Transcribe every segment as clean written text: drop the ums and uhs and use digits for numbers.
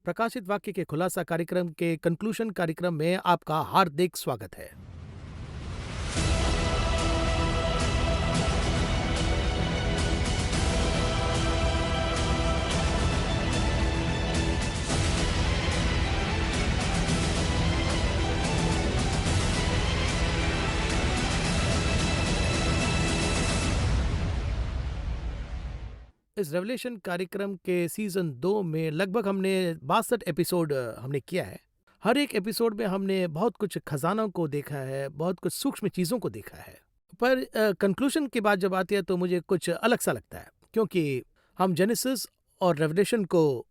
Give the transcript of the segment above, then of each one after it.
प्रकाशित वाक्य के खुलासा कार्यक्रम के कंक्लूजन कार्यक्रम में आपका हार्दिक स्वागत है। इस रेवलेशन कार्यक्रम के सीजन 2 में लगभग हमने 62 एपिसोड हमने किया है। हर एक एपिसोड में हमने बहुत कुछ खजानों को देखा है, बहुत कुछ सूक्ष्म चीज़ों को देखा है। पर कंक्लूजन की बात जब आती है तो मुझे कुछ अलग सा लगता है, क्योंकि हम जेनेसिस और रेवलेशन को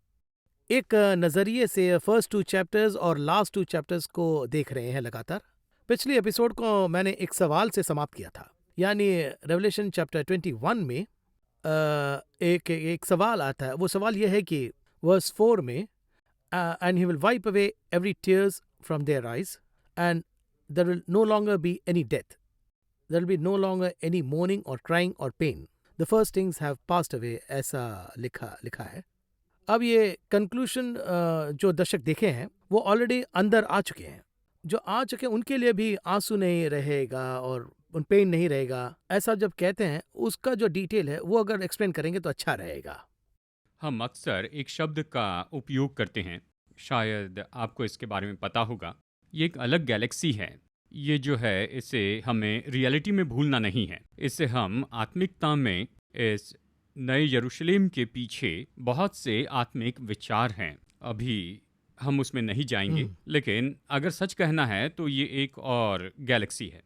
एक नज़रिए से फर्स्ट 2 चैप्टर्स और लास्ट 2 चैप्टर्स को देख रहे हैं लगातार। पिछले एपिसोड को मैंने एक सवाल से समाप्त किया था, यानी रेवलेशन चैप्टर 21 में एक एक सवाल आता है। वो सवाल ये है कि वर्स 4 में and he will wipe away every tears from their eyes and there will no longer be any death, there will be no longer any mourning और क्राइंग और pain, the first things have passed away, ऐसा लिखा है। अब ये conclusion जो दर्शक देखे हैं वो ऑलरेडी अंदर आ चुके हैं। जो आ चुके हैं उनके लिए भी आंसू नहीं रहेगा और पेन नहीं रहेगा, ऐसा जब कहते हैं उसका जो डिटेल है वो अगर एक्सप्लेन करेंगे तो अच्छा रहेगा। हम अक्सर एक शब्द का उपयोग करते हैं, शायद आपको इसके बारे में पता होगा। ये एक अलग गैलेक्सी है। ये जो है इसे हमें रियलिटी में भूलना नहीं है। इसे हम आत्मिकता में, इस नए यरूशलेम के पीछे बहुत से आत्मिक विचार हैं। अभी हम उसमें नहीं जाएंगे, लेकिन अगर सच कहना है तो ये एक और गैलेक्सी है।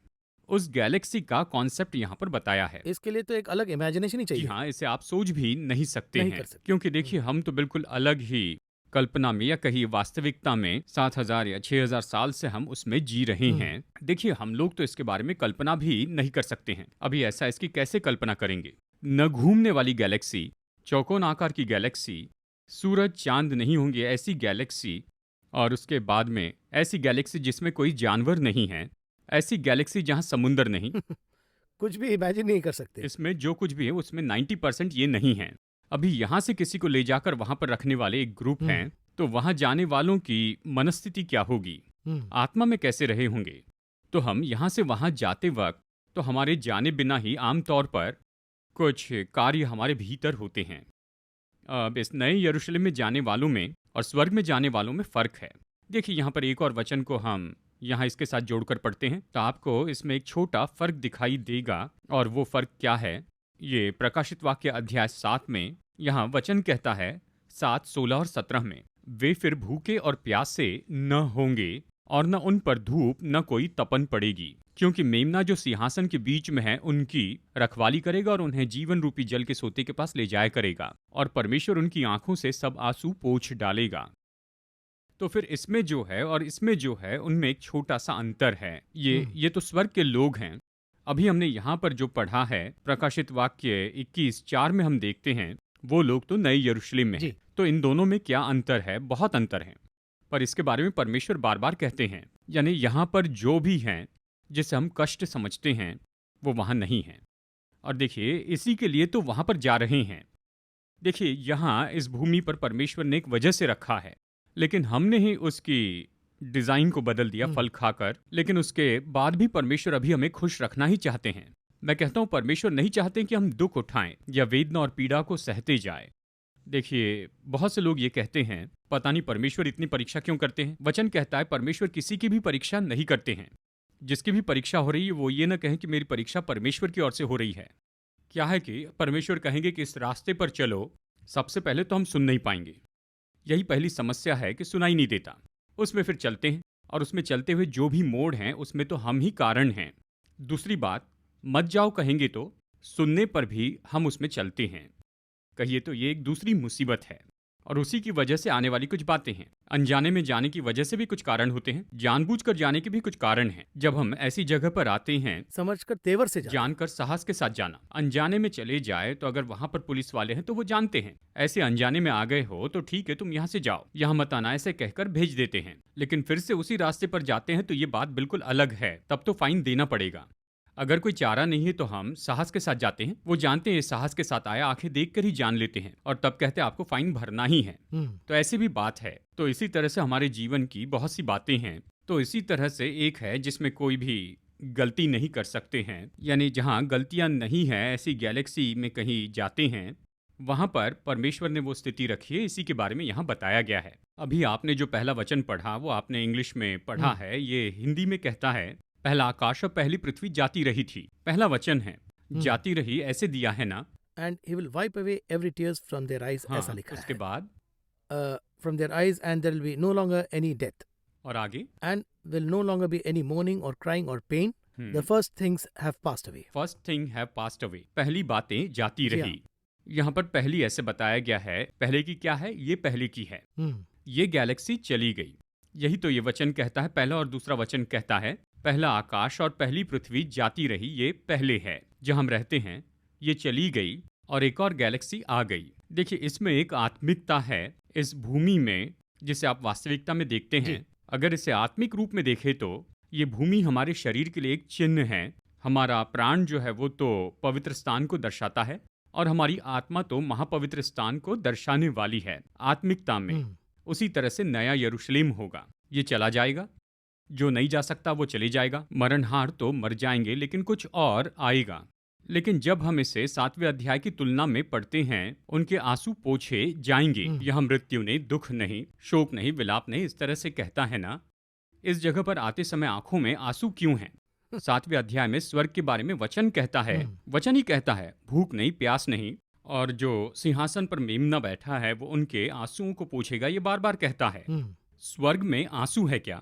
उस गैलेक्सी का कॉन्सेप्ट यहाँ पर बताया है। इसके लिए तो एक अलग इमेजिनेशन ही जी चाहिए। हाँ, इसे आप सोच भी नहीं सकते नहीं हैं, कर सकते। क्योंकि देखिए हम तो बिल्कुल अलग ही कल्पना में या कहीं वास्तविकता में 7,000 या 6,000 साल से हम उसमें जी रहे हैं। देखिए हम लोग तो इसके बारे में कल्पना भी नहीं कर सकते हैं। अभी ऐसा इसकी कैसे कल्पना करेंगे? न घूमने वाली गैलेक्सी, चौकोन आकार की गैलेक्सी, सूरज चांद नहीं होंगे ऐसी गैलेक्सी, और उसके बाद में ऐसी गैलेक्सी जिसमें कोई जानवर नहीं है, ऐसी गैलेक्सी जहां समुंदर नहीं। कुछ भी इमेजिन नहीं कर सकते। इसमें जो कुछ भी है उसमें 90% ये नहीं है। अभी यहाँ से किसी को ले जाकर वहां पर रखने वाले एक ग्रुप हैं, तो वहां जाने वालों की मनस्थिति क्या होगी, आत्मा में कैसे रहे होंगे। तो हम यहाँ से वहां जाते वक्त तो हमारे जाने बिना ही आमतौर पर कुछ कार्य हमारे भीतर होते हैं। अब इस नए यरूशलेम में जाने वालों में और स्वर्ग में जाने वालों में फ़र्क है। देखिए यहाँ पर एक और वचन को हम यहाँ इसके साथ जोड़कर पढ़ते हैं तो आपको इसमें एक छोटा फ़र्क दिखाई देगा। और वो फ़र्क क्या है? ये प्रकाशित वाक्य अध्याय 7 में यहाँ वचन कहता है, 7, 16 और 17 में, वे फिर भूखे और प्यासे न होंगे और न उन पर धूप न कोई तपन पड़ेगी, क्योंकि मेमना जो सिंहासन के बीच में है उनकी रखवाली करेगा और उन्हें जीवन रूपी जल के सोते के पास ले जाया करेगा, और परमेश्वर उनकी आंखों से सब आंसू पोंछ डालेगा। तो फिर इसमें जो है और इसमें जो है उनमें एक छोटा सा अंतर है। ये तो स्वर्ग के लोग हैं। अभी हमने यहाँ पर जो पढ़ा है प्रकाशित वाक्य 21:4 में हम देखते हैं वो लोग तो नए यरूशलेम में हैं। तो इन दोनों में क्या अंतर है? बहुत अंतर है। पर इसके बारे में परमेश्वर बार बार कहते हैं, यानी यहाँ पर जो भी हैं जिसे हम कष्ट समझते हैं वो वहाँ नहीं है। और देखिए इसी के लिए तो वहाँ पर जा रहे हैं। देखिए यहाँ इस भूमि पर परमेश्वर ने एक वजह से रखा है, लेकिन हमने ही उसकी डिज़ाइन को बदल दिया फल खाकर। लेकिन उसके बाद भी परमेश्वर अभी हमें खुश रखना ही चाहते हैं। मैं कहता हूँ परमेश्वर नहीं चाहते कि हम दुख उठाएं या वेदना और पीड़ा को सहते जाएं। देखिए बहुत से लोग ये कहते हैं, पता नहीं परमेश्वर इतनी परीक्षा क्यों करते हैं। वचन कहता है परमेश्वर किसी की भी परीक्षा नहीं करते हैं। जिसकी भी परीक्षा हो रही है वो ये ना कहें कि मेरी परीक्षा परमेश्वर की ओर से हो रही है। क्या है कि परमेश्वर कहेंगे कि इस रास्ते पर चलो, सबसे पहले तो हम सुन नहीं पाएंगे। यही पहली समस्या है कि सुनाई नहीं देता। उसमें फिर चलते हैं और उसमें चलते हुए जो भी मोड़ हैं उसमें तो हम ही कारण हैं। दूसरी बात, मत जाओ कहेंगे तो सुनने पर भी हम उसमें चलते हैं। कहिए तो ये एक दूसरी मुसीबत है। और उसी की वजह से आने वाली कुछ बातें हैं। अनजाने में जाने की वजह से भी कुछ कारण होते हैं, जानबूझकर जाने के भी कुछ कारण हैं। जब हम ऐसी जगह पर आते हैं, समझकर तेवर से जानकर साहस के साथ जाना। अनजाने में चले जाए तो अगर वहां पर पुलिस वाले हैं तो वो जानते हैं। ऐसे अनजाने में आ गए हो तो ठीक है, तुम यहाँ से जाओ, यहाँ मत आना, ऐसे कहकर भेज देते हैं। लेकिन फिर से उसी रास्ते पर जाते हैं तो ये बात बिल्कुल अलग है, तब तो फाइन देना पड़ेगा। अगर कोई चारा नहीं है तो हम साहस के साथ जाते हैं, वो जानते हैं साहस के साथ आया, आंखें देख कर ही जान लेते हैं और तब कहते हैं आपको फाइन भरना ही है। तो ऐसी भी बात है। तो इसी तरह से हमारे जीवन की बहुत सी बातें हैं। तो इसी तरह से एक है जिसमें कोई भी गलती नहीं कर सकते हैं, यानी जहाँ गलतियाँ नहीं है ऐसी गैलेक्सी में कहीं जाते हैं, वहां पर परमेश्वर ने वो स्थिति रखी है। इसी के बारे में यहाँ बताया गया है। अभी आपने जो पहला वचन पढ़ा वो आपने इंग्लिश में पढ़ा है, ये हिंदी में कहता है पहला आकाश और पहली पृथ्वी जाती रही थी। पहला वचन है जाती रही, ऐसे दिया है ना। And he will wipe away every tears from their eyes, हाँ, ऐसा लिखा उसके है। बाद from their eyes and there will be no longer any death और आगे and will no longer be any mourning और क्राइंग और pain, the first things have passed away. First thing have passed away, पहली बातें जाती जी रही। यहाँ पर पहली ऐसे बताया गया है, पहले की क्या है, ये पहले की है। ये गैलेक्सी चली गई, यही तो ये वचन कहता है। पहला और दूसरा वचन कहता है पहला आकाश और पहली पृथ्वी जाती रही, ये पहले है। जहाँ हम रहते हैं ये चली गई और एक और गैलेक्सी आ गई। देखिए इसमें एक आत्मिकता है इस भूमि में, जिसे आप वास्तविकता में देखते हैं। अगर इसे आत्मिक रूप में देखें तो ये भूमि हमारे शरीर के लिए एक चिन्ह है। हमारा प्राण जो है वो तो पवित्र स्थान को दर्शाता है और हमारी आत्मा तो महापवित्र स्थान को दर्शाने वाली है आत्मिकता में। उसी तरह से नया यरूशलेम होगा, ये चला जाएगा। जो नहीं जा सकता वो चले जाएगा। मरणहार तो मर जाएंगे लेकिन कुछ और आएगा। लेकिन जब हम इसे 7वें अध्याय की तुलना में पढ़ते हैं, उनके आंसू पोंछे जाएंगे। यह मृत्यु नहीं, दुख नहीं, शोक नहीं, विलाप नहीं, इस तरह से कहता है ना। इस जगह पर आते समय आंखों में आंसू क्यों हैं? 7वें अध्याय में स्वर्ग के बारे में वचन कहता है, वचन ही कहता है, भूख नहीं, प्यास नहीं, और जो सिंहासन पर मेमना बैठा है वो उनके आंसुओं को पूछेगा, ये बार बार कहता है। स्वर्ग में आंसू है क्या?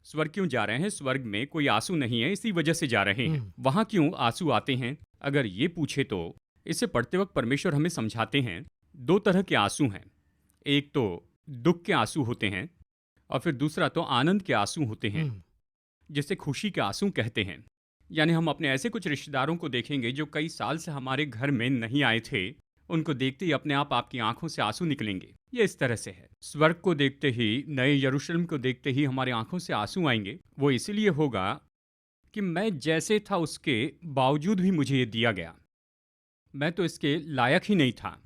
स्वर्ग क्यों जा रहे हैं? स्वर्ग में कोई आंसू नहीं है, इसी वजह से जा रहे हैं। वहां क्यों आंसू आते हैं? अगर ये पूछे तो इसे पढ़ते वक्त परमेश्वर हमें समझाते हैं 2 तरह के आंसू हैं। एक तो दुख के आंसू होते हैं और फिर दूसरा तो आनंद के आंसू होते हैं, जिसे खुशी के आंसू कहते हैं। यानी हम अपने ऐसे कुछ रिश्तेदारों को देखेंगे जो कई साल से हमारे घर में नहीं आए थे, उनको देखते ही अपने आप आपकी आंखों से आंसू निकलेंगे। ये इस तरह से है। स्वर्ग को देखते ही, नए यरूशलेम को देखते ही हमारी आंखों से आंसू आएंगे। वो इसलिए होगा कि मैं जैसे था उसके बावजूद भी मुझे ये दिया गया, मैं तो इसके लायक ही नहीं था।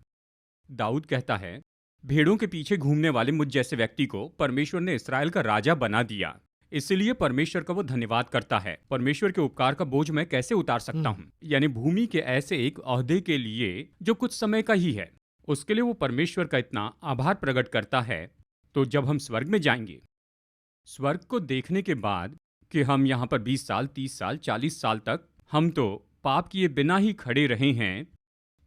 दाऊद कहता है, भेड़ों के पीछे घूमने वाले मुझ जैसे व्यक्ति को परमेश्वर ने इस्राएल का राजा बना दिया। इसलिए परमेश्वर का वो धन्यवाद करता है। परमेश्वर के उपकार का बोझ मैं कैसे उतार सकता हूँ? यानी भूमि के ऐसे एक ओहदे के लिए जो कुछ समय का ही है, उसके लिए वो परमेश्वर का इतना आभार प्रकट करता है। तो जब हम स्वर्ग में जाएंगे, स्वर्ग को देखने के बाद कि हम यहाँ पर 20 साल, 30 साल, 40 साल तक हम तो पाप किए बिना ही खड़े रहे हैं।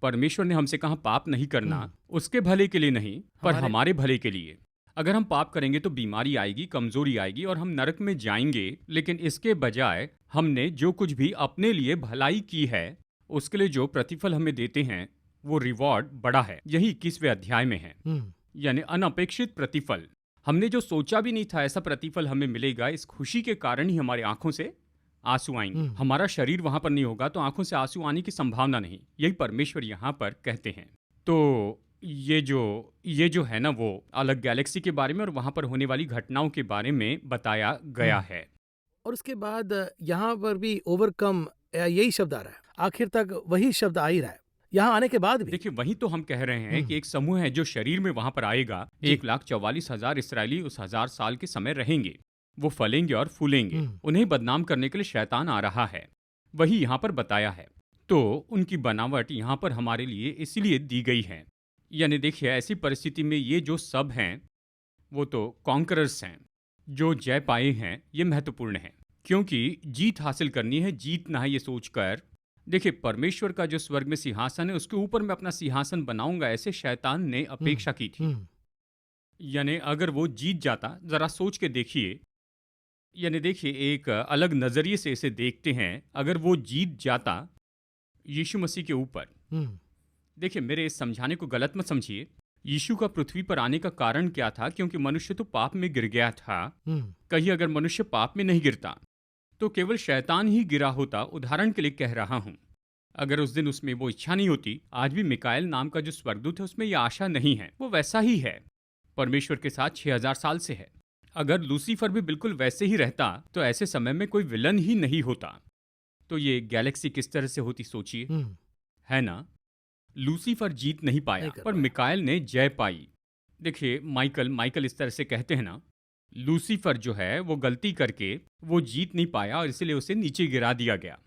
परमेश्वर ने हमसे कहा पाप नहीं करना, उसके भले के लिए नहीं पर हमारे भले के लिए। अगर हम पाप करेंगे तो बीमारी आएगी, कमजोरी आएगी और हम नरक में जाएंगे। लेकिन इसके बजाय हमने जो कुछ भी अपने लिए भलाई की है, उसके लिए जो प्रतिफल हमें देते हैं वो रिवॉर्ड बड़ा है। यही 21वें अध्याय में है। यानी अनपेक्षित प्रतिफल, हमने जो सोचा भी नहीं था ऐसा प्रतिफल हमें मिलेगा। इस खुशी के कारण ही हमारी आंखों से आंसू आएंगे। हमारा शरीर वहां पर नहीं होगा तो आंखों से आंसू आने की संभावना नहीं। यही परमेश्वर यहाँ पर कहते हैं। तो ये जो है ना, वो अलग गैलेक्सी के बारे में और वहां पर होने वाली घटनाओं के बारे में बताया गया है। और उसके बाद यहाँ पर भी ओवरकम, यही शब्द आ रहा है। आखिर तक वही शब्द आ ही रहा है यहाँ आने के बाद भी। देखिए वही तो हम कह रहे हैं कि एक समूह है जो शरीर में वहां पर आएगा। 1,44,000 इसराइली उस 1000 साल के समय रहेंगे। वो फलेंगे और फूलेंगे। उन्हें बदनाम करने के लिए शैतान आ रहा है, वही यहाँ पर बताया है। तो उनकी बनावट यहाँ पर हमारे लिए इसलिए दी गई है। यानी देखिए ऐसी परिस्थिति में ये जो सब हैं वो तो कॉन्करर्स हैं, जो जय पाए हैं। ये महत्वपूर्ण है क्योंकि जीत हासिल करनी है, जीतना है, ये सोचकर। देखिए परमेश्वर का जो स्वर्ग में सिंहासन है उसके ऊपर मैं अपना सिंहासन बनाऊंगा, ऐसे शैतान ने अपेक्षा की थी। यानी अगर वो जीत जाता, जरा सोच के देखिए। यानी देखिए एक अलग नजरिए से इसे देखते हैं। अगर वो जीत जाता यीशु मसीह के ऊपर, देखिए मेरे इस समझाने को गलत मत समझिए। यीशु का पृथ्वी पर आने का कारण क्या था? क्योंकि मनुष्य तो पाप में गिर गया था। कहीं अगर मनुष्य पाप में नहीं गिरता तो केवल शैतान ही गिरा होता। उदाहरण के लिए कह रहा हूं, अगर उस दिन उसमें वो इच्छा नहीं होती, आज भी मिकाएल नाम का जो स्वर्गदूत है उसमें यह आशा नहीं है। वो वैसा ही है, परमेश्वर के साथ 6000 साल से है। अगर लूसीफर भी बिल्कुल वैसे ही रहता तो ऐसे समय में कोई विलन ही नहीं होता। तो ये गैलेक्सी किस तरह से होती सोचिए, है ना। लूसीफर जीत नहीं पाया नहीं कर पर पाया। मिकाएल ने जय पाई। देखिए माइकल इस तरह से कहते हैं ना, लूसीफर जो है वो गलती करके वो जीत नहीं पाया और इसलिए उसे नीचे गिरा दिया गया।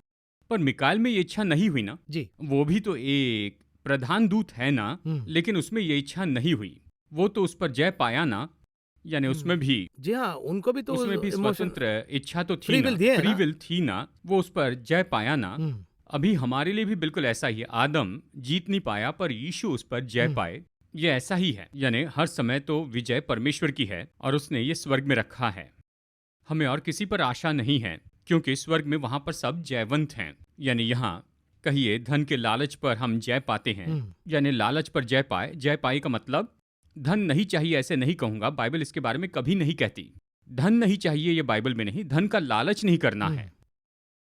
पर मिकाएल में ये इच्छा नहीं हुई ना, जी। वो भी तो एक प्रधान दूत है ना, लेकिन उसमें ये इच्छा नहीं हुई। वो तो उस पर जय पाया ना, यानी उसमें भी जी हाँ, उनको भी तो उसमें भी इमोशन, स्वतंत्र इच्छा तो थी फ्री ना, विल दिए है फ्री ना। विल थी ना, वो उस पर जय पाया ना। अभी हमारे लिए भी बिल्कुल ऐसा ही है। आदम जीत नहीं पाया पर यीशु उस पर जय पाए। ये ऐसा ही है, यानी हर समय तो विजय परमेश्वर की है और उसने ये स्वर्ग में रखा है। हमें और किसी पर आशा नहीं है, क्योंकि स्वर्ग में वहां पर सब जयवंत हैं। यानी यहाँ कहिए धन के लालच पर हम जय पाते हैं, यानी लालच पर जय पाए। जय पाए का मतलब धन नहीं चाहिए ऐसे नहीं कहूंगा, बाइबल इसके बारे में कभी नहीं कहती। धन नहीं चाहिए ये बाइबल में नहीं, धन का लालच नहीं करना है।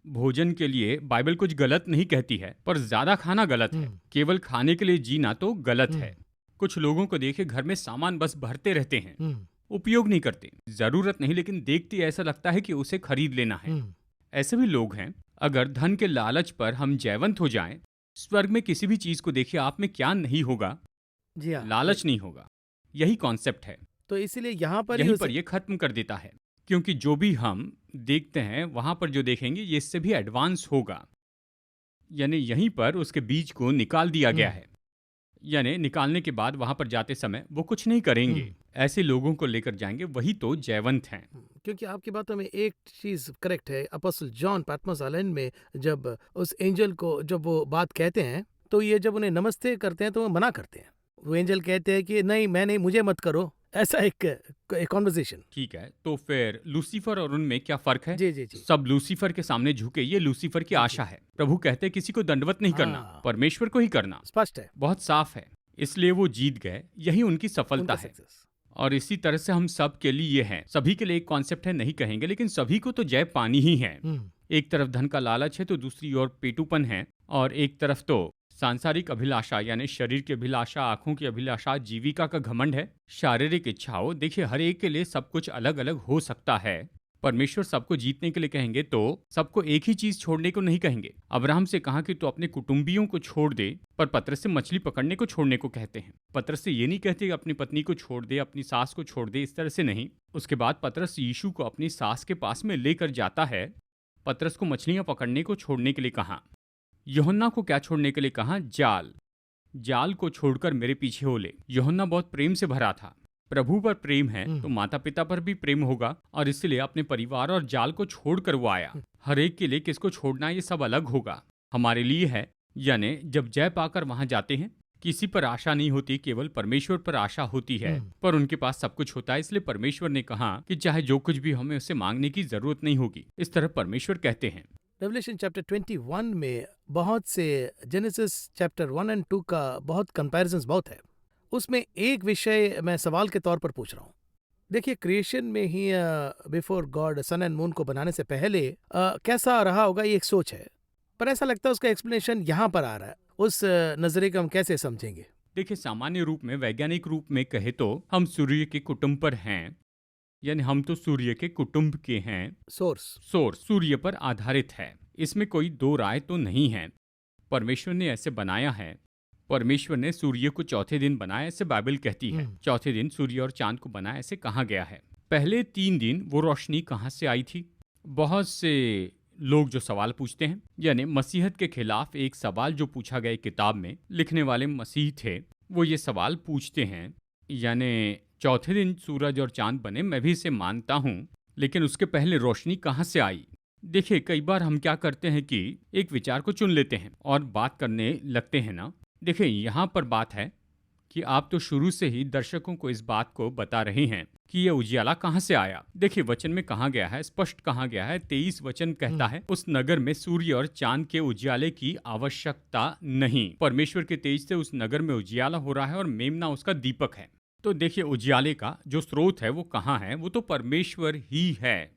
भोजन के लिए बाइबल कुछ गलत नहीं कहती है, पर ज्यादा खाना गलत है। केवल खाने के लिए जीना तो गलत है। कुछ लोगों को देखे घर में सामान बस भरते रहते हैं, उपयोग नहीं करते। जरूरत नहीं, लेकिन देखते ऐसा लगता है कि उसे खरीद लेना है। ऐसे भी लोग हैं। अगर धन के लालच पर हम जयवंत हो जाएं, स्वर्ग में किसी भी चीज को देखिए आप में क्या नहीं होगा, जी हाँ, लालच नहीं होगा। यही कॉन्सेप्ट है। तो इसीलिए यहाँ पर यहीं पर ये खत्म कर देता है, क्योंकि जो भी हम देखते हैं वहां पर जो देखेंगे ये इससे भी एडवांस होगा। यानी यहीं पर उसके बीज को निकाल दिया गया है। यानी निकालने के बाद वहां पर जाते समय वो कुछ नहीं करेंगे, ऐसे लोगों को लेकर जाएंगे, वही तो जयवंत हैं। क्योंकि आपकी बातों में एक चीज करेक्ट है। अपोस्टल जॉन पैटमोस आइलैंड में जब उस एंजल को जब वो बात कहते हैं, तो ये जब उन्हें नमस्ते करते हैं तो वो मना करते हैं। वो एंजल कहते हैं कि नहीं, मैं नहीं, मुझे मत करो। ऐसा एक कॉन्वर्सेशन। ठीक है, तो फिर लूसीफर और उनमें क्या फर्क है? जी जी जी। सब लूसीफर के सामने झुके, ये लूसीफर की आशा है। प्रभु कहते हैं किसी को दंडवत नहीं करना, हाँ। परमेश्वर को ही करना। स्पष्ट है। बहुत साफ है। इसलिए वो जीत गए, यही उनकी सफलता उनका है। सक्सेस। और इसी तरह से हम सब के लिए है, सभी के लिए एक कॉन्सेप्ट है, नहीं कहेंगे, लेकिन सभी को तो जय पानी ही है। एक तरफ धन का लालच है तो दूसरी ओर पेटूपन है, और एक तरफ तो सांसारिक अभिलाषा यानी शरीर की अभिलाषा, आंखों की अभिलाषा, जीविका का घमंड है, शारीरिक इच्छाओं। देखिए हर एक के लिए सब कुछ अलग अलग हो सकता है। परमेश्वर सबको जीतने के लिए कहेंगे तो सबको एक ही चीज छोड़ने को नहीं कहेंगे। अब्राहम से कहा कि तू अपने कुटुंबियों को छोड़ दे, पर पतरस से मछली पकड़ने को छोड़ने को कहते हैं। पतरस से ये नहीं कहते कि अपनी पत्नी को छोड़ दे, अपनी सास को छोड़ दे, इस तरह से नहीं। उसके बाद पतरस यीशु को अपनी सास के पास में लेकर जाता है। पतरस को मछलियां पकड़ने को छोड़ने के लिए कहा। यूहन्ना को क्या छोड़ने के लिए कहा? जाल को छोड़कर मेरे पीछे हो ले। यूहन्ना बहुत प्रेम से भरा था। प्रभु पर प्रेम है तो माता पिता पर भी प्रेम होगा, और इसलिए अपने परिवार और जाल को छोड़कर वो आया। हर एक के लिए किसको छोड़ना ये सब अलग होगा। हमारे लिए है, यानी जब जय पाकर वहां जाते हैं किसी पर आशा नहीं होती, केवल परमेश्वर पर आशा होती है। पर उनके पास सब कुछ होता है, इसलिए परमेश्वर ने कहा कि चाहे जो कुछ भी हमें उससे मांगने की जरूरत नहीं होगी। इस तरह परमेश्वर कहते हैं। रेवलेशन चैप्टर 21 में बहुत से जेनेसिस चैप्टर 1 और 2 का बहुत कंपैरिजंस बहुत है। उसमें एक विषय मैं सवाल के तौर पर पूछ रहा हूँ। देखिए क्रिएशन में ही before God sun and moon को बनाने से पहले कैसा रहा होगा, ये एक सोच है, पर ऐसा लगता है उसका एक्सप्लेनेशन यहाँ पर आ रहा है। उस नजरिए को हम कैसे समझेंगे? देखिए सामान्य रूप में, वैज्ञानिक रूप में कहे तो हम सूर्य के कुटुंब पर हैं, यानी हम तो सूर्य के कुटुंब के हैं। सोर्स सूर्य पर आधारित है, इसमें कोई दो राय तो नहीं है। परमेश्वर ने ऐसे बनाया है। परमेश्वर ने सूर्य को चौथे दिन बनाया, ऐसे बाइबल कहती है। चौथे दिन सूर्य और चांद को बनाया, ऐसे कहा गया है। पहले 3 दिन वो रोशनी कहाँ से आई थी? बहुत से लोग जो सवाल पूछते हैं, यानी मसीहत के खिलाफ एक सवाल जो पूछा गया किताब में, लिखने वाले मसीह थे, वो ये सवाल पूछते हैं, यानी चौथे दिन सूरज और चांद बने, मैं भी इसे मानता हूँ, लेकिन उसके पहले रोशनी कहाँ से आई? देखिए कई बार हम क्या करते हैं कि एक विचार को चुन लेते हैं और बात करने लगते हैं ना। देखिए यहाँ पर बात है कि आप तो शुरू से ही दर्शकों को इस बात को बता रहे हैं कि यह उजियाला कहाँ से आया। देखिए वचन में कहा गया है, स्पष्ट कहा गया है, 23 वचन कहता है उस नगर में सूर्य और चांद के उजियाले की आवश्यकता नहीं। परमेश्वर के तेज से उस नगर में उजियाला हो रहा है और मेमना उसका दीपक है। तो देखिए उजियाले का जो स्रोत है वो कहाँ है? वो तो परमेश्वर ही है।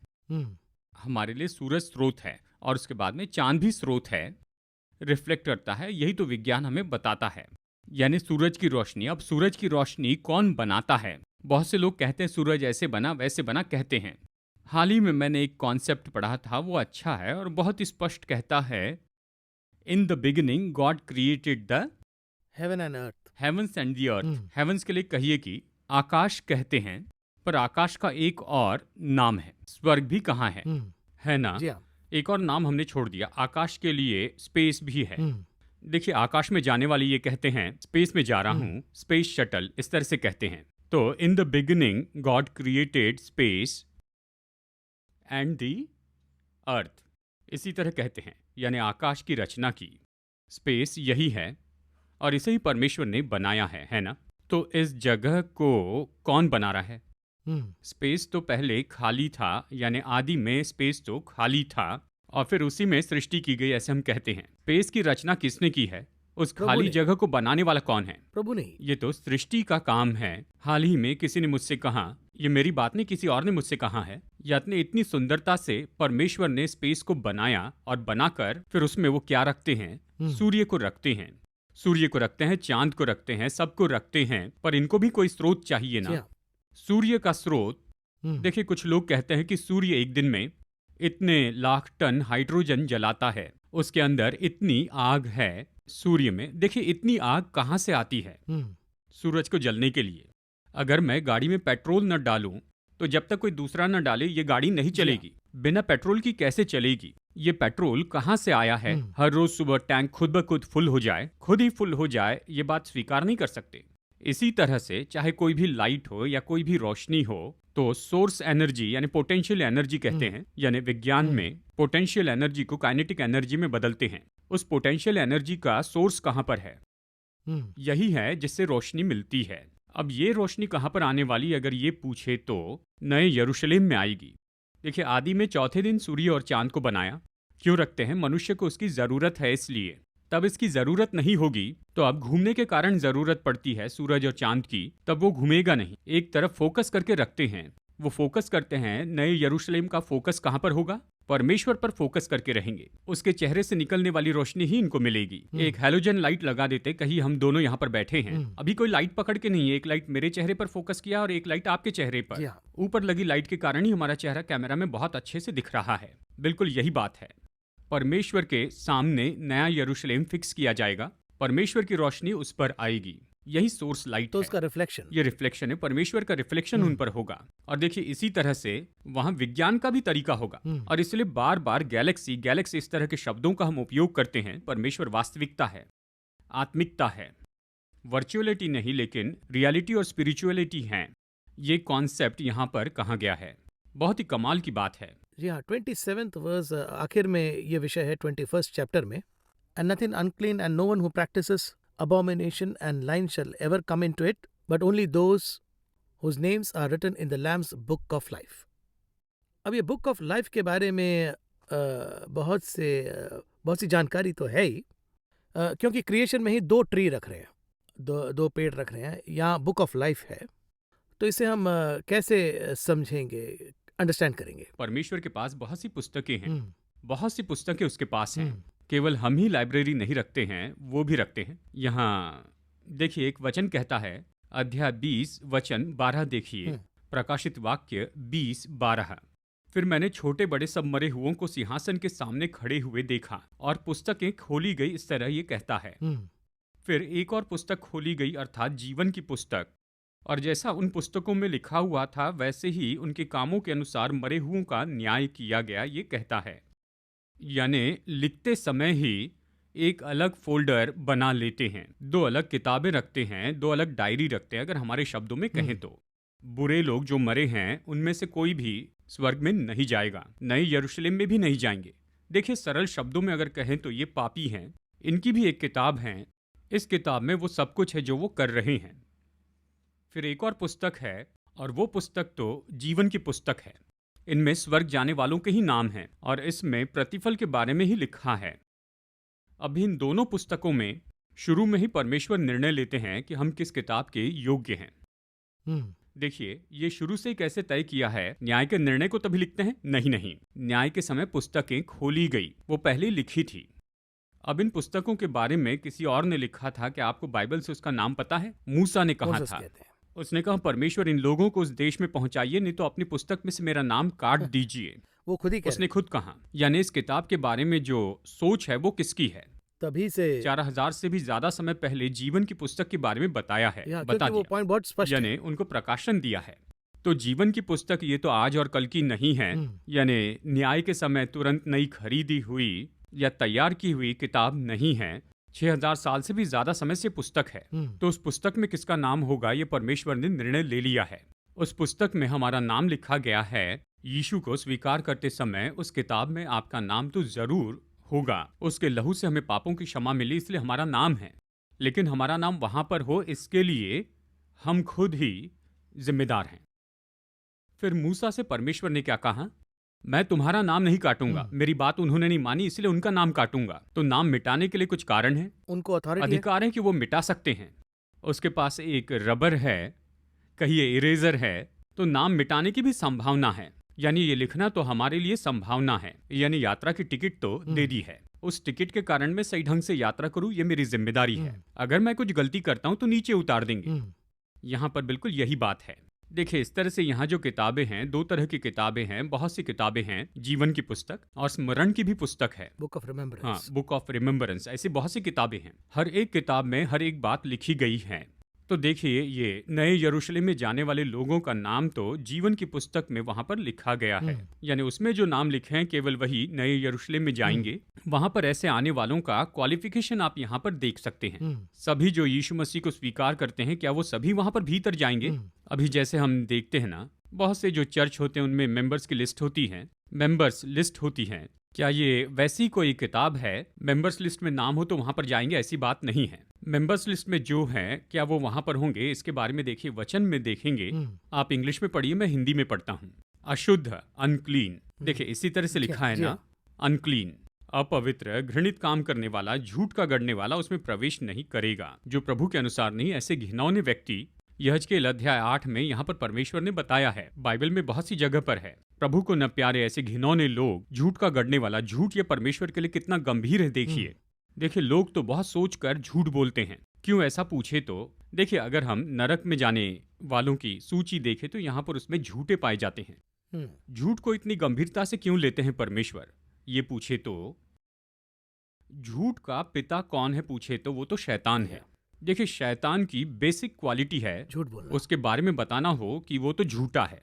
हमारे लिए सूरज स्रोत है और उसके बाद में चांद भी स्रोत है, रिफ्लेक्ट करता है। यही तो विज्ञान हमें बताता है, यानी सूरज की रोशनी। अब सूरज की रोशनी कौन बनाता है? बहुत से लोग कहते हैं सूरज ऐसे बना वैसे बना कहते हैं। हाल ही में मैंने एक कॉन्सेप्ट पढ़ा था, वो अच्छा है और बहुत स्पष्ट कहता है, in the beginning God created the heaven and earth. Heavens and the earth. Hmm. Heavens के लिए कहिए कि आकाश कहते हैं, पर आकाश का एक और नाम है, स्वर्ग भी कहाँ है ना? जी हाँ। एक और नाम हमने छोड़ दिया, आकाश के लिए स्पेस भी है। हम्म। देखिए, आकाश में जाने वाली ये कहते हैं स्पेस में जा रहा हूँ, स्पेस शटल, इस तरह से कहते हैं। तो इन the beginning God created space and the अर्थ, इसी तरह कहते हैं, यानी आकाश की रचना की। स्पेस यही है और इसे ही परमेश्वर ने बनाया है ना? तो इस जगह को कौन बना रहा है? स्पेस तो पहले खाली था, यानी आदि में स्पेस तो खाली था और फिर उसी में सृष्टि की गई, ऐसे हम कहते हैं। स्पेस की रचना किसने की है? उस प्रभु खाली ने। जगह को बनाने वाला कौन है? प्रभु नहीं। ये तो सृष्टि का काम है। हाल ही में किसी ने मुझसे कहा, ये मेरी बात नहीं, किसी और ने मुझसे कहा है, यानी इतनी सुंदरता से परमेश्वर ने स्पेस को बनाया और बनाकर फिर उसमें वो क्या रखते हैं? सूर्य को रखते हैं। सूर्य को रखते हैं, चांद को रखते हैं, सबको रखते हैं, पर इनको भी कोई स्रोत चाहिए ना। सूर्य का स्रोत, देखिए कुछ लोग कहते हैं कि सूर्य एक दिन में इतने लाख टन हाइड्रोजन जलाता है, उसके अंदर इतनी आग है सूर्य में। देखिए इतनी आग कहाँ से आती है सूरज को जलने के लिए? अगर मैं गाड़ी में पेट्रोल न डालूं तो जब तक कोई दूसरा न डाले ये गाड़ी नहीं चलेगी। बिना पेट्रोल की कैसे चलेगी? ये पेट्रोल कहाँ से आया है? हर रोज सुबह टैंक खुद ब खुद फुल हो जाए, खुद ही फुल हो जाए, ये बात स्वीकार नहीं कर सकते। इसी तरह से चाहे कोई भी लाइट हो या कोई भी रोशनी हो, तो सोर्स एनर्जी यानी पोटेंशियल एनर्जी कहते हैं, यानी विज्ञान में पोटेंशियल एनर्जी को काइनेटिक एनर्जी में बदलते हैं। उस पोटेंशियल एनर्जी का सोर्स कहाँ पर है? यही है जिससे रोशनी मिलती है। अब ये रोशनी कहाँ पर आने वाली, अगर ये पूछे तो नए यरूशलेम में आएगी। देखिए, आदि में चौथे दिन सूर्य और चांद को बनाया। क्यों रखते हैं? मनुष्य को उसकी जरूरत है, इसलिए। तब इसकी जरूरत नहीं होगी तो अब घूमने के कारण जरूरत पड़ती है सूरज और चांद की, तब वो घूमेगा नहीं। एक तरफ फोकस करके रखते हैं, वो फोकस करते हैं। नए यरूशलेम का फोकस कहाँ पर होगा? परमेश्वर पर फोकस करके रहेंगे, उसके चेहरे से निकलने वाली रोशनी ही इनको मिलेगी। एक हैलोजन लाइट लगा देते, कहीं हम दोनों यहाँ पर बैठे हैं, अभी कोई लाइट पकड़ के नहीं है, एक लाइट मेरे चेहरे पर फोकस किया और एक लाइट आपके चेहरे पर। ऊपर लगी लाइट के कारण ही हमारा चेहरा कैमरा में बहुत अच्छे से दिख रहा है। बिल्कुल यही बात है। परमेश्वर के सामने नया यरूशलेम फिक्स किया जाएगा, परमेश्वर की रोशनी उस पर आएगी, यही सोर्स लाइट तो है। उसका रिफ्लेक्शन, ये रिफ्लेक्शन है, परमेश्वर का रिफ्लेक्शन उन पर होगा। और देखिए इसी तरह से वहां विज्ञान का भी तरीका होगा। और इसलिए बार बार गैलेक्सी गैलेक्सी इस तरह के शब्दों का हम उपयोग करते हैं। परमेश्वर वास्तविकता है, आत्मिकता है, वर्चुअलिटी नहीं, लेकिन रियलिटी और स्पिरिचुअलिटी है। ये कॉन्सेप्ट यहाँ पर कहा गया है, बहुत ही कमाल की बात है। जी हाँ, 27th वर्स आखिर में ये विषय है 21st चैप्टर में। And nothing unclean and no one who practises abomination and line shall ever come into it, but only those whose names are written in the Lamb's book of life. अब ये book of life के बारे में बहुत सी जानकारी तो है ही, क्योंकि क्रिएशन में ही दो ट्री रख रहे हैं, दो पेड़ रख रहे हैं, यहाँ बुक ऑफ लाइफ है। तो इसे हम कैसे समझेंगे, अंडरस्टैंड करेंगे? परमेश्वर के पास बहुत सी पुस्तकें हैं, बहुत सी पुस्तकें उसके पास हैं। केवल हम ही लाइब्रेरी नहीं रखते हैं, वो भी रखते हैं। यहाँ देखिए एक वचन कहता है, अध्याय 20 वचन 12 देखिए, प्रकाशित वाक्य 20:12। फिर मैंने छोटे बड़े सब मरे हुओं को सिंहासन के सामने खड़े हुए देखा और पुस्तकें खोली गई, इस तरह ये कहता है। फिर एक और पुस्तक खोली गई, अर्थात जीवन की पुस्तक, और जैसा उन पुस्तकों में लिखा हुआ था वैसे ही उनके कामों के अनुसार मरे हुओं का न्याय किया गया, ये कहता है। यानी लिखते समय ही एक अलग फोल्डर बना लेते हैं, दो अलग किताबें रखते हैं, दो अलग डायरी रखते हैं। अगर हमारे शब्दों में कहें तो बुरे लोग जो मरे हैं उनमें से कोई भी स्वर्ग में नहीं जाएगा, नए यरूशलेम में भी नहीं जाएंगे। देखिए सरल शब्दों में अगर कहें तो ये पापी हैं, इनकी भी एक किताब है, इस किताब में वो सब कुछ है जो वो कर रहे हैं। फिर एक और पुस्तक है और वो पुस्तक तो जीवन की पुस्तक है, इनमें स्वर्ग जाने वालों के ही नाम हैं और इसमें प्रतिफल के बारे में ही लिखा है। अब इन दोनों पुस्तकों में शुरू में ही परमेश्वर निर्णय लेते हैं कि हम किस किताब के योग्य हैं। देखिए ये शुरू से ही कैसे तय किया है। न्याय के निर्णय को तभी लिखते हैं? नहीं, न्याय के समय पुस्तकें खोली गई, वो पहले ही लिखी थी। अब इन पुस्तकों के बारे में किसी और ने लिखा था कि आपको बाइबल से उसका नाम पता है? मूसा ने कहा था। उसने कहा परमेश्वर इन लोगों को उस देश में पहुंचाइए, नहीं तो अपनी पुस्तक में से मेरा नाम काट दीजिए। वो खुद ही कह उसने रहे खुद कहा। यानी इस किताब के बारे में जो सोच है वो किसकी है? तभी से 4000 से भी ज्यादा समय पहले जीवन की पुस्तक के बारे में बताया है, या बता क्योंकि वो दिया, पॉइंट बहुत स्पष्ट है। यानी उनको प्रकाशन दिया है। तो जीवन की पुस्तक ये तो आज और कल की नहीं है, यानी न्याय के समय तुरंत नई खरीदी हुई या तैयार की हुई किताब नहीं है। 6000 साल से भी ज्यादा समय से पुस्तक है। तो उस पुस्तक में किसका नाम होगा ये परमेश्वर ने निर्णय ले लिया है। उस पुस्तक में हमारा नाम लिखा गया है। यीशु को स्वीकार करते समय उस किताब में आपका नाम तो जरूर होगा। उसके लहू से हमें पापों की क्षमा मिली, इसलिए हमारा नाम है। लेकिन हमारा नाम वहां पर हो, इसके लिए हम खुद ही जिम्मेदार हैं। फिर मूसा से परमेश्वर ने क्या कहा? मैं तुम्हारा नाम नहीं काटूंगा। मेरी बात उन्होंने नहीं मानी, इसलिए उनका नाम काटूंगा। तो नाम मिटाने के लिए कुछ कारण है, उनको अथॉरिटी है। अधिकार है कि वो मिटा सकते हैं। उसके पास एक रबर है, कहिए इरेजर है, तो नाम मिटाने की भी संभावना है। यानी ये लिखना तो हमारे लिए संभावना है। यानी यात्रा की टिकट तो दे दी है। उस टिकट के कारण मैं सही ढंग से यात्रा करूं, ये मेरी जिम्मेदारी है। अगर मैं कुछ गलती करता हूं तो नीचे उतार देंगे। यहाँ पर बिल्कुल यही बात है। देखिए, इस तरह से यहाँ जो किताबें हैं, दो तरह की किताबें हैं। बहुत सी किताबें हैं, जीवन की पुस्तक और स्मरण की भी पुस्तक है, बुक ऑफ रिमेम्बरेंस। हाँ, बुक ऑफ रिमेम्बरेंस। ऐसी बहुत सी किताबें हैं। हर एक किताब में हर एक बात लिखी गई है। तो देखिए, ये नए यरूशलेम में जाने वाले लोगों का नाम तो जीवन की पुस्तक में वहां पर लिखा गया है। यानी उसमें जो नाम लिखे हैं केवल वही नए यरूशलेम में जाएंगे। वहां पर ऐसे आने वालों का क्वालिफिकेशन आप यहाँ पर देख सकते हैं। सभी जो यीशु मसीह को स्वीकार करते हैं, क्या वो सभी वहां पर भीतर जाएंगे? अभी जैसे हम देखते हैं ना, बहुत से जो चर्च होते हैं उनमें मेंबर्स की लिस्ट होती है, मेंबर्स लिस्ट होती है। क्या ये वैसी कोई किताब है मेंबर्स लिस्ट में नाम हो तो वहां पर जाएंगे? ऐसी बात नहीं है। मेंबर्स लिस्ट में जो है, क्या वो वहां पर होंगे? इसके बारे में देखिए, वचन में देखेंगे। आप इंग्लिश में पढ़िए, मैं हिंदी में पढ़ता हूँ। अशुद्ध, अनक्लीन। देखिए, इसी तरह से लिखा है ना, अनक्लीन, अपवित्र, घृणित काम करने वाला, झूठ का गढ़ने वाला उसमें प्रवेश नहीं करेगा। जो प्रभु के अनुसार नहीं, ऐसे घिनौने व्यक्ति, यहजकेल अध्याय 8 में यहाँ पर परमेश्वर ने बताया है। बाइबल में बहुत सी जगह पर है, प्रभु को न प्यारे ऐसे घिनौने लोग, झूठ का गढ़ने वाला। झूठ ये परमेश्वर के लिए कितना गंभीर है, देखिए। देखिए, लोग तो बहुत सोचकर झूठ बोलते हैं। क्यों ऐसा पूछे तो देखिए, अगर हम नरक में जाने वालों की सूची देखें तो यहाँ पर उसमें झूठे पाए जाते हैं। झूठ को इतनी गंभीरता से क्यों लेते हैं परमेश्वर, ये पूछे तो? झूठ का पिता कौन है पूछे तो वो तो शैतान है। देखिए, शैतान की बेसिक क्वालिटी है झूठ बोलना। उसके बारे में बताना हो कि वो तो झूठा है।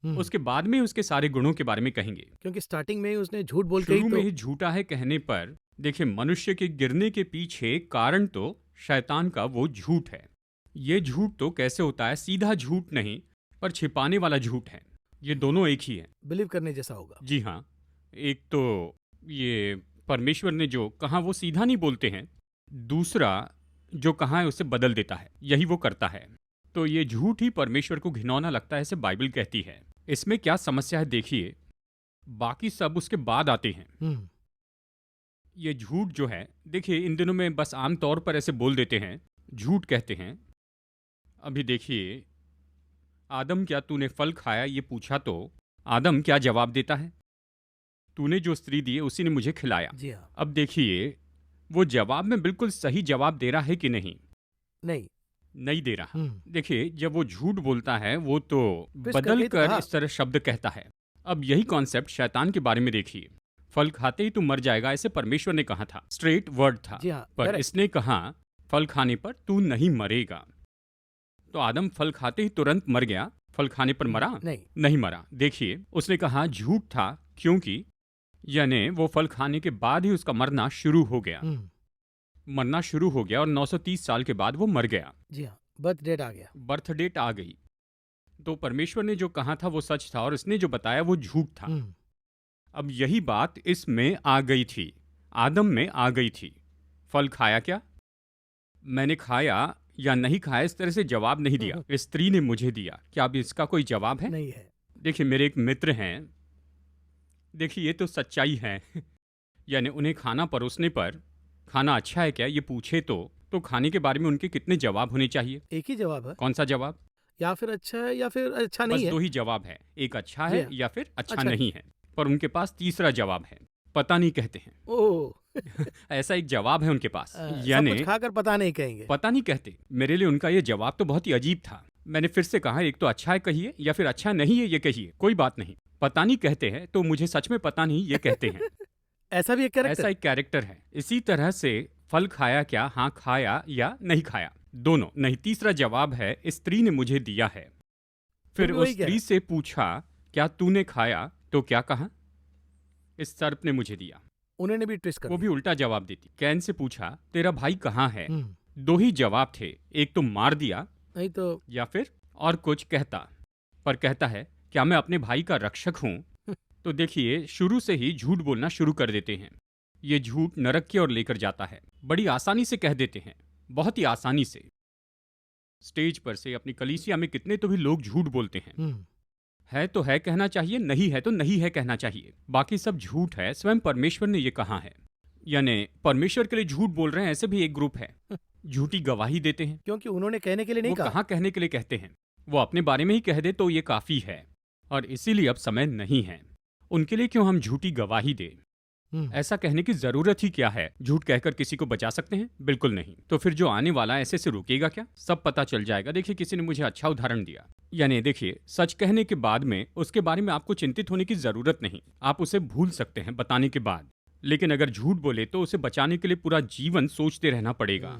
उसके बाद में उसके सारे गुणों के बारे में कहेंगे, क्योंकि स्टार्टिंग में ही उसने झूठ बोल के शुरू में ही झूठा है कहने पर। देखिए, मनुष्य के गिरने के पीछे कारण तो शैतान का वो झूठ है। ये झूठ तो कैसे होता है? सीधा झूठ नहीं, पर छिपाने वाला झूठ है। ये दोनों एक ही है। बिलीव करने जैसा होगा। जी हाँ, एक तो ये परमेश्वर ने जो कहा वो सीधा नहीं बोलते हैं, दूसरा जो कहा है उसे बदल देता है, यही वो करता है। तो ये झूठ ही परमेश्वर को घिनौना लगता है, ऐसे बाइबल कहती है। इसमें क्या समस्या है देखिए, बाकी सब उसके बाद आते हैं। ये झूठ जो है, देखिए, इन दिनों में बस आम तौर पर ऐसे बोल देते हैं, झूठ कहते हैं। अभी देखिए, आदम क्या तूने फल खाया ये पूछा तो आदम क्या जवाब देता है? तूने जो स्त्री दी है उसी ने मुझे खिलाया। जी हाँ। अब देखिए, वो जवाब में बिल्कुल सही जवाब दे रहा है कि नहीं? नहीं दे रहा। देखिए, जब वो झूठ बोलता है वो तो बदल कर इस तरह शब्द कहता है। अब यही कॉन्सेप्ट शैतान के बारे में देखिए, फल खाते ही तू मर जाएगा, ऐसे परमेश्वर ने कहा था, स्ट्रेट वर्ड था। पर इसने कहा फल खाने पर तू नहीं मरेगा। तो आदम फल खाते ही तुरंत मर गया, फल खाने पर मरा? नहीं मरा। देखिए, उसने कहा झूठ था, क्योंकि यानी वो फल खाने के बाद ही उसका मरना शुरू हो गया। मरना शुरू हो गया और 930 साल के बाद वो मर गया। जी हाँ, बर्थ डेट आ गया। बर्थ डेट आ गई। तो परमेश्वर ने जो कहा था वो सच था और इसने जो बताया वो झूठ था। अब यही बात इसमें आ गई थी, आदम में आ गई थी। फल खाया क्या? मैंने खाया या नहीं खाया इस तरह से जवाब नहीं दिया, स्त्री ने मुझे दिया। क्या अब इसका कोई जवाब है? नहीं है। देखिए, मेरे एक मित्र हैं, देखिए ये तो सच्चाई है। यानी उन्हें खाना परोसने पर खाना अच्छा है क्या ये पूछे तो खाने के बारे में उनके कितने जवाब होने चाहिए? एक ही जवाब है। कौन सा जवाब? या फिर अच्छा है या फिर अच्छा नहीं है। बस दो ही जवाब है, एक अच्छा है या फिर अच्छा नहीं है। पर उनके पास तीसरा जवाब है, पता नहीं कहते हैं। ओह ऐसा एक जवाब है उनके पास, यानी खाकर पता नहीं कहेंगे। पता नहीं कहते। मेरे लिए उनका ये जवाब तो बहुत ही अजीब था। मैंने फिर से कहा, एक तो अच्छा है कहिए या फिर अच्छा नहीं है ये कहिए, कोई बात नहीं। पता नहीं कहते हैं तो मुझे सच में पता नहीं ये कहते हैं। ऐसा भी एक कैरेक्टर? ऐसा एक कैरेक्टर है। इसी तरह से फल खाया क्या, हाँ खाया या नहीं खाया, दोनों नहीं। तीसरा जवाब है स्त्री ने मुझे दिया है। फिर भी उस वही कह स्त्री से पूछा क्या तूने खाया, तो क्या कहा, इस सर्प ने मुझे दिया। उन्होंने भी ट्विस्ट कर वो भी दिया। उल्टा जवाब देती। कैन से पूछा तेरा भाई कहाँ है, हम्म, दो ही जवाब थे, एक तो मार दिया नहीं तो या फिर और कुछ कहता। पर कहता है क्या मैं अपने भाई का रक्षक हूं। तो देखिए शुरू से ही झूठ बोलना शुरू कर देते हैं। ये झूठ नरक की ओर लेकर जाता है। बड़ी आसानी से कह देते हैं, बहुत ही आसानी से। स्टेज पर से अपनी कलीसिया में कितने तो भी लोग झूठ बोलते हैं। है तो है कहना चाहिए, नहीं है तो नहीं है कहना चाहिए, बाकी सब झूठ है। स्वयं परमेश्वर ने ये कहा है, यानी परमेश्वर के लिए झूठ बोल रहे हैं ऐसे भी एक ग्रुप है। झूठी गवाही देते हैं। क्योंकि उन्होंने कहने के लिए नहीं वो कहा। कहाँ कहने के लिए कहते हैं, वो अपने बारे में ही कह दे तो ये काफी है। और इसीलिए अब समय नहीं है उनके लिए क्यों हम झूठी गवाही दें। ऐसा कहने की जरूरत ही क्या है। झूठ कहकर किसी को बचा सकते हैं? बिल्कुल नहीं। तो फिर जो आने वाला ऐसे से रुकेगा क्या? सब पता चल जाएगा। देखिए किसी ने मुझे अच्छा उदाहरण दिया, यानी देखिए सच कहने के बाद में उसके बारे में आपको चिंतित होने की जरूरत नहीं, आप उसे भूल सकते हैं बताने के बाद। लेकिन अगर झूठ बोले तो उसे बचाने के लिए पूरा जीवन सोचते रहना पड़ेगा,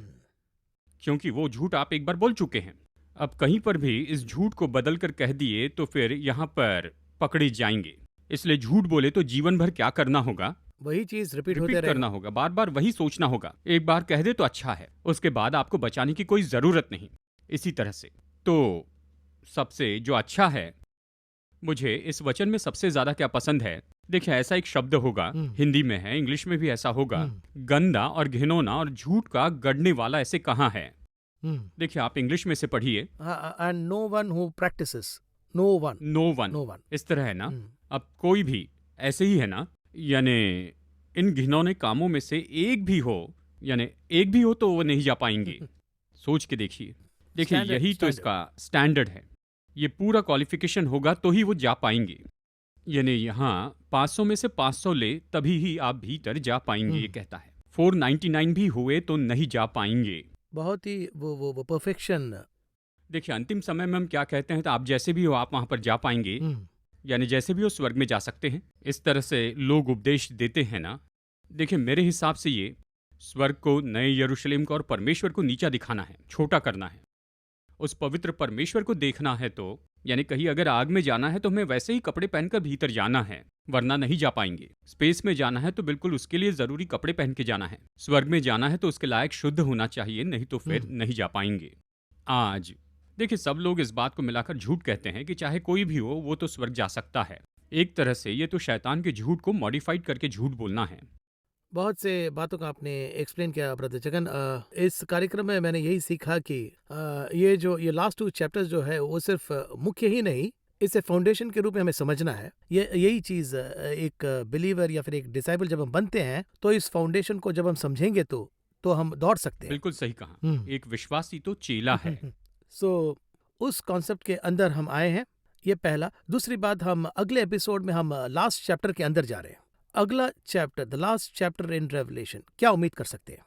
क्योंकि वो झूठ आप एक बार बोल चुके हैं। अब कहीं पर भी इस झूठ को बदल कर कह दिए तो फिर यहाँ पर पकड़े जाएंगे। इसलिए झूठ बोले तो जीवन भर क्या करना होगा, वही चीज रिपीट होते रिपीट रहेगा। करना होगा, बार बार वही सोचना होगा। एक बार कह दे तो अच्छा है, उसके बाद आपको बचाने की कोई जरूरत नहीं। इसी तरह से तो सबसे जो अच्छा है, मुझे इस वचन में सबसे ज्यादा क्या पसंद है, देखिए ऐसा एक शब्द होगा, हिंदी में है, इंग्लिश में भी ऐसा होगा, गंदा और घिनौना और झूठ का गढ़ने वाला ऐसे कहाँ है। देखिए आप इंग्लिश में से पढ़िए। And no one who practises, no one, no one, no one, इस तरह है ना। अब कोई भी ऐसे ही है ना, यानी इन घिनौने कामों में से एक भी हो, यानी एक भी हो तो वो नहीं जा पाएंगे। सोच के देखिए। देखिए Standard, यही तो standard. इसका स्टैंडर्ड है। ये पूरा क्वालिफिकेशन होगा तो ही वो जा पाएंगे। यानी यहाँ 500 में से 500 ले तभी ही आप भीतर जा पाएंगे, ये कहता है। 499 भी हुए तो नहीं जा पाएंगे। बहुत ही वो परफेक्शन। देखिए अंतिम समय में हम क्या कहते हैं, तो आप जैसे भी हो आप वहां पर जा पाएंगे, यानी जैसे भी हो स्वर्ग में जा सकते हैं। इस तरह से लोग उपदेश देते हैं ना। देखिए मेरे हिसाब से ये स्वर्ग को, नए यरूशलेम को और परमेश्वर को नीचा दिखाना है, छोटा करना है। उस पवित्र परमेश्वर को देखना है तो, यानी कहीं अगर आग में जाना है तो हमें वैसे ही कपड़े पहनकर भीतर जाना है, वरना नहीं जा पाएंगे। स्पेस में जाना है तो बिल्कुल उसके लिए जरूरी कपड़े पहन के जाना है। स्वर्ग में जाना है तो उसके लायक शुद्ध होना चाहिए, नहीं तो फिर नहीं जा पाएंगे। आज देखिए सब लोग इस बात को मिलाकर झूठ कहते हैं कि चाहे कोई भी हो वो तो स्वर्ग जा सकता है। एक तरह से ये तो शैतान के झूठ को मॉडिफाइड करके झूठ बोलना है। बहुत से बातों का आपने एक्सप्लेन किया ब्रदर जगन। इस कार्यक्रम में मैंने यही सीखा कि ये लास्ट 2 चैप्टर्स जो है वो सिर्फ मुख्य ही नहीं, इसे फाउंडेशन के रूप में हमें समझना है। यही चीज एक बिलीवर या फिर एक डिसाइबल जब हम बनते हैं तो इस फाउंडेशन को जब हम समझेंगे तो हम दौड़ सकते हैं। बिल्कुल सही कहा। एक विश्वासी तो चेला है। सो उस कॉन्सेप्ट के अंदर हम आए हैं, ये पहला। दूसरी बात, हम अगले एपिसोड में हम लास्ट चैप्टर के अंदर जा रहे हैं। अगला chapter, the last chapter in revelation, क्या उम्मीद कर सकते हैं?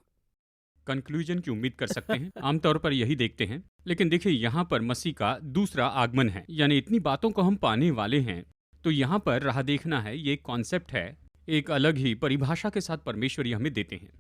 कंक्लूजन की उम्मीद कर सकते हैं। आमतौर पर यही देखते हैं। लेकिन देखिए यहाँ पर मसीह का दूसरा आगमन है, यानी इतनी बातों को हम पाने वाले हैं। तो यहाँ पर राह देखना है, ये कॉन्सेप्ट है, एक अलग ही परिभाषा के साथ परमेश्वर ये हमें देते हैं।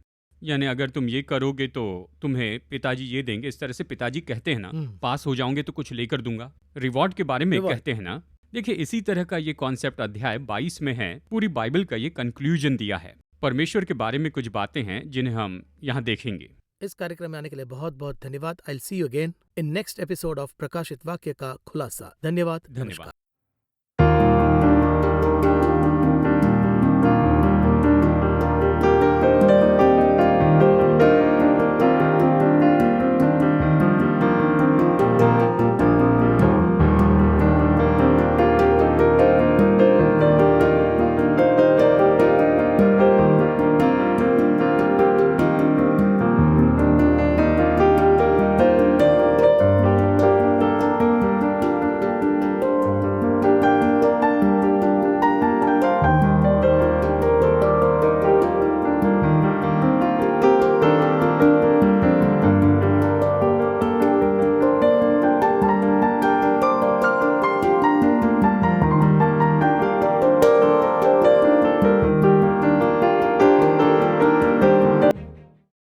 यानी अगर तुम ये करोगे तो तुम्हें पिताजी ये देंगे, इस तरह से पिताजी कहते हैं ना, पास हो जाओगे तो कुछ लेकर दूंगा, रिवॉर्ड के बारे में Reward. कहते हैं ना। देखिए इसी तरह का ये कॉन्सेप्ट अध्याय 22 में है। पूरी बाइबल का ये कंक्लूजन दिया है। परमेश्वर के बारे में कुछ बातें हैं जिन्हें हम यहाँ देखेंगे। इस कार्यक्रम में आने के लिए बहुत बहुत धन्यवाद। I will see you again in next episode of प्रकाशित वाक्य का खुलासा। धन्यवाद, नमस्कार।